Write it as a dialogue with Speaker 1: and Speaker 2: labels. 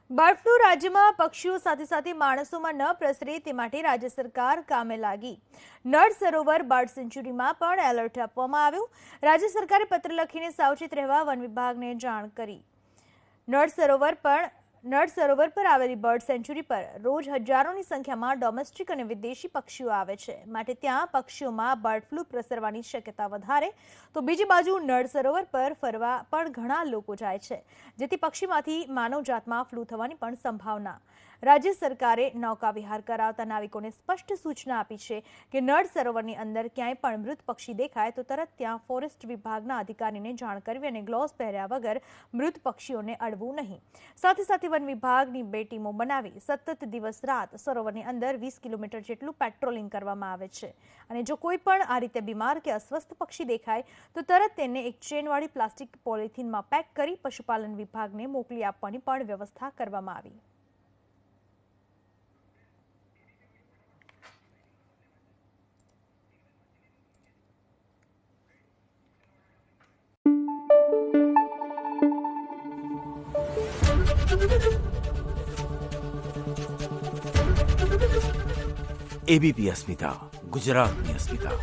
Speaker 1: Bird flu રાજ્યમાં પક્ષીઓ સાથે સાથે માણસોમાં ન પ્રસરે તે માટે રાજ્ય સરકાર કામે લાગી। નળ સરોવર બર્ડ સેન્ચ્યુરીમાં પણ એલર્ટ આપવામાં આવ્યું। રાજ્ય સરકારે પત્ર લખીને સાવચેત રહેવા વન વિભાગને જાણ કરી। નળ સરોવર પર આવેલી બર્ડ સેન્ચ્યુરી પર રોજ હજારોની સંખ્યામાં ડોમેસ્ટિક અને વિદેશી પક્ષીઓ આવે છે, માટે ત્યાં પક્ષીઓમાં બર્ડ ફ્લૂ પ્રસરવાની શક્યતા વધારે। તો બીજી બાજુ નળ સરોવર પર ફરવા પણ ઘણા લોકો જાય છે, જેથી પક્ષીમાંથી માનવજાતમાં ફ્લૂ થવાની પણ સંભાવના। રાજ્ય સરકારે નૌકા વિહાર કરાવતા નાવિકોને સ્પષ્ટ સૂચના આપી છે કે નળ સરોવરની અંદર ક્યાંય પણ મૃત પક્ષી દેખાય તો તરત ત્યાં ફોરેસ્ટ વિભાગના અધિકારીને જાણ કરવી અને ગ્લોવ્સ પહેર્યા વગર મૃત પક્ષીઓને અડવું નહીં। સાથે સાથે વન વિભાગની 2 ટીમો બનાવી સતત દિવસ રાત સરોવરની અંદર 20 કિલોમીટર જેટલું પેટ્રોલિંગ કરવામાં આવે છે અને જો કોઈ પણ આ રીતે બીમાર કે અસ્વસ્થ પક્ષી દેખાય તો તરત તેને એક ચેનવાળી પ્લાસ્ટિક પોલિથીનમાં પેક કરી પશુપાલન વિભાગને મોકલી આપવાની પણ વ્યવસ્થા કરવામાં આવી।
Speaker 2: एबीपी अस्मिता, गुजरातनी अस्मिता।